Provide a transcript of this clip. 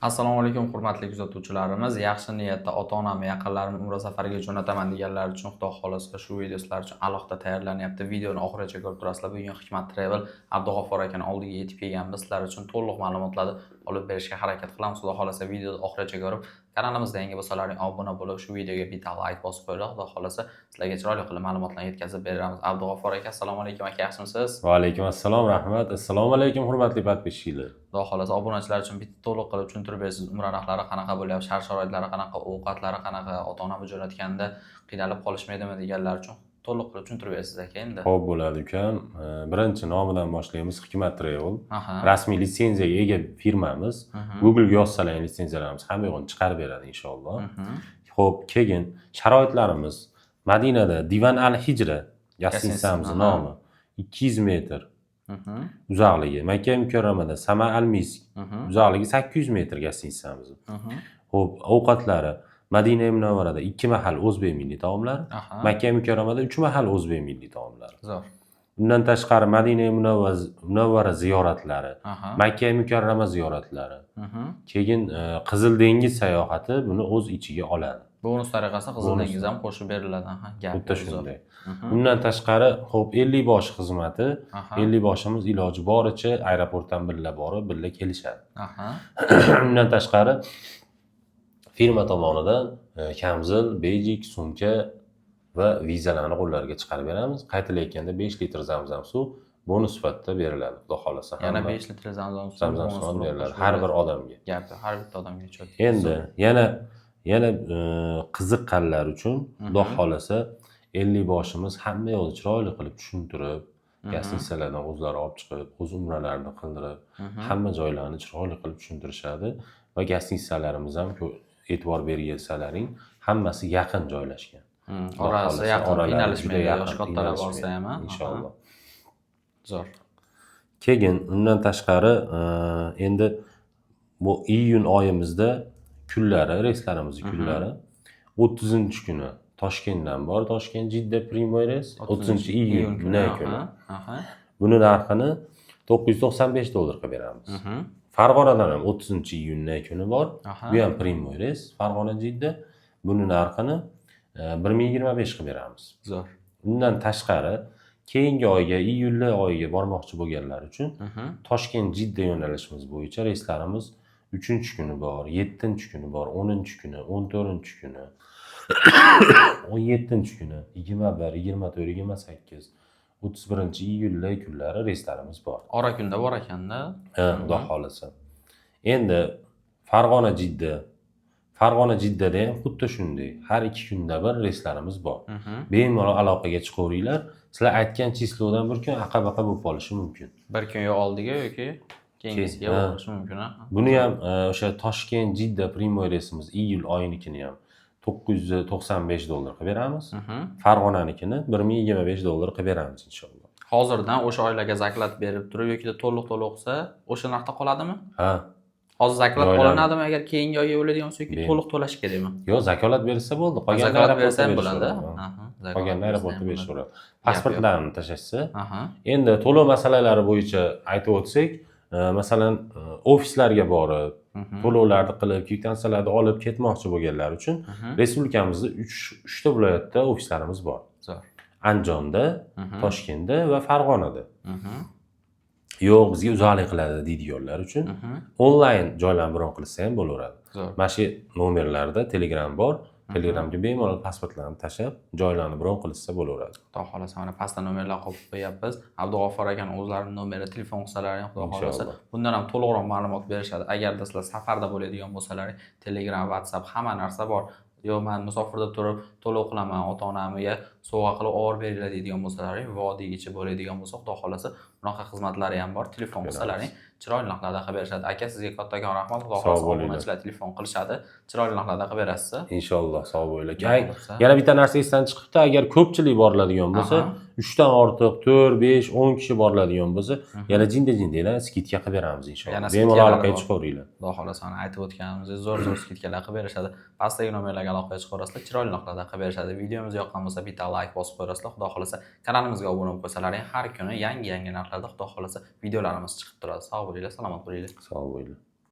Assalomu alaykum hurmatli kuzatuvchilarimiz. Yaxshi niyatda ota-onam, yaqinlarim umra safariga jo'nataman deganlar uchun Xudo xolasa shu video sizlar uchun alohida tayyorlanyapti. Videoni oxirigacha ko'rib turasizlar. Bugun Hikmat Travel Abdug'offor akani oldiga yetib kelganmiz. Sizlar uchun to'liq ma'lumotlarni olib berishga harakat qilamiz. Xudo xolasa videoni oxirigacha ko'rib, kanalimizga yangi bo'lsalaring obuna bo'lib, shu videoga bitta like bosib qo'yinglar. Xudo xolasa sizlarga chiroyli qilib ma'lumotlarni yetkazib beramiz. Abdug'offor aka, assalomu alaykum aka, yaxshimisiz? Va alaykum assalom, rahmat. Assalomu alaykum hurmatli podpishchilar. Xudo xolasa obunachilar uchun bitta to'liq qilib tushuntirib berasiz. Umra narxlari qanaqa bo'lyapti, shart-sharoitlari qanaqa, ovqatlari qanaqa, ota-ona jo'natganda qiynalib qolishmaydimi deganlar uchun to'liq qilib tushuntirib berasiz aka endi. Xo'p bo'ladi ukam. Birinchi nomidan boshlaymiz. Hikmat Travel. Rasmiy litsenziyaga ega firmamiz. Google'ga yozsalaring litsenziyalarimiz hamma yo'g'ini chiqarib beradi inshaalloh. Xo'p, keyin sharoitlarimiz Madinada Divan al-Hijra gastitsamiz nomi 200 metr. Uzoqligi Makka Mukarramada Sama al-Misk uzoqligi 800 metr gastitsamiz. Xo'p, ovqatlari Madina Munavvarada 2 mahal o'zbek milliy taomlari, Makka Mukarramada 3 mahal o'zbek milliy taomlari. Zo'r. Bundan tashqari Madina Munavvara ziyoratlari, Makka Mukarrama ziyoratlari. Keyin Qizil dengiz sayohati buni o'z ichiga oladi. Bonus tariqasida Qizil dengiz ham qo'shib beriladi. Xuddi shunday. Bundan tashqari, xo'p, 50 bosh xizmati, 50 boshimiz iloji boricha aeroportdan birga borib, birga kelishadi. Bundan tashqari firma tomonidan kamzil, bejik, sumka va vizalarni qo'llariga chiqarib beramiz. Qaytilayotganda 5 litr zamzam suv bonus sifatida beriladi, xudo xolasa. Yana 5 litr zamzam suv beriladi har bir odamga. Gapni har bitta odamga tushadi. Endi yana qiziqqanlar uchun xudo xolasa 50 boshimiz hamma yo'lni chiroyli qilib tushuntirib, gastitsalardan o'zlari olib chiqib, o'z umralarini qildirib, hamma joylarni chiroyli qilib tushuntirishadi va gastitsalarimiz ham e'tibor bergilsalaring, hammasi yaqin joylashgan. Orasi yaqin, qiynalishmaydi, yosh kattalar borsa ham, inshaalloh. Zo'r. Keyin undan tashqari endi bu iyun oyimizda kunlari, reyslarimiz kunlari 30-kuni Toshkentdan bor, Toshkent Jidda Primoy reys 30-iyun kuni. Buni narxini $995 qilib beramiz. Farg'onadan ham 30-iyun kuni bor. Bu ham Primoy reys, Farg'ona Jidda. Buni narxini 1025 qilib beramiz. Zo'r. Bundan tashqari keyingi oyga, iyul oyiga bormoqchi bo'lganlar uchun Toshkent Jidda yo'nalishimiz bo'yicha reyslarimiz 3-kuni bor, 7-kuni bor, 10-kuni, 14-kuni, 17-kuni, 21, 24, 28, 31-iyul kunlari reyslarimiz bor. Ora kunda bor ekanda. Xudo xolasa. Endi Farg'ona Jiddada ham xuddi shunday. Har 2 kunda bir reyslarimiz bor. Bemalol aloqaga chiqaveringlar. Sizlar aytgan chislodan bir kun aqabaqa bo'lib qolishi mumkin. Bir kun yo oldiga yoki keyingisiga bo'lishi mumkin. Buni ham o'sha Toshkent Jidda Primoy reysimiz iyul oyinikini ham $995 qilib beramiz. Farg'onanikini $1025 qilib beramiz inshaalloh. Hozirdan o'sha oylarga zaklat berib turib yoki to'liq qilsa, o'sha narxda qoladimi? Hozir zaklat qolinadimi agar keyingi oyga o'ladigan bo'lsa yoki to'liq to'lash kerakmi? Yo'q, zakolat bersa bo'ldi. Qolganlar bersa ham bo'ladi. Qolganlar aeroportga berishaveradi. Pasportlarni tashlashsa. Endi to'lov masalalari bo'yicha aytib o'tsak, masalan, ofislarga borib, to'lovlarni qilib, kvitansiyalarni olib ketmoqchi bo'lganlar uchun respublikamizda 3 ta viloyatda ofislarimiz bor. Zo'r. Andijonda, Toshkentda va Farg'onada. Yo'q, bizga uzoqlik qiladi deydiganlar uchun onlayn joylarni bron qilsa ham bo'laveradi. Mana shu nomerlarda Telegram bor. Telegramga bemalol pasportlarni tashlab, joylarni bron qilsa bo'laveradi. Xudo xolasa mana pastda nomerlar qo'yib qo'yapmiz. Abdug'offor akaning o'zlarining nomeri, telefon qilsalaring, xudo xolasa bundan ham to'liqroq ma'lumot berishadi. Agarda sizlar safarda bo'ladigan bo'lsalaring, Telegram, WhatsApp hamma narsa bor. Yo'q, men musofirda turib to'lov qilaman, ota-onamga sovg'a qilib olib beringlar deydigan bo'lsalaring, vodiy ichi bo'ladigan bo'lsa, xudo xolasa bunaqa xizmatlari ham bor. Telefon qilsalaring, chiroyli narxlarda qilib berishadi. Aka, sizga kattakon rahmat. Xudo xolasa obunachilar telefon qilishadi, chiroyli narxlarda qilib berasiz. Inshaalloh, sog' bo'linglar. Yana bitta narsa esdan chiqibdi, agar ko'pchilik boriladigan bo'lsa, 3 dan ortiq 4, 5, 10 kishi boriladigan bo'lsa, yana jinda-jindalar skidka qilib beramiz inshaalloh. Bemalol aloqaga chiqaveringlar. Xudo xolasa aytib o'tganimizdek zo'r skidkalar qilib berishadi. Pastdagi nomerlarga aloqaga chiqaverasizlar, chiroyli narxlarda qilib berishadi. Videomiz yoqqan bo'lsa bitta like bosib qo'yasizlar. Xudo xolasa kanalimizga obuna bo'lib qo'ysalaring, har kuni yangi narxlarda xudo xolasa videolarimiz chiqib turadi. Sog' bo'linglar, salomat bo'linglar. Sog' bo'linglar.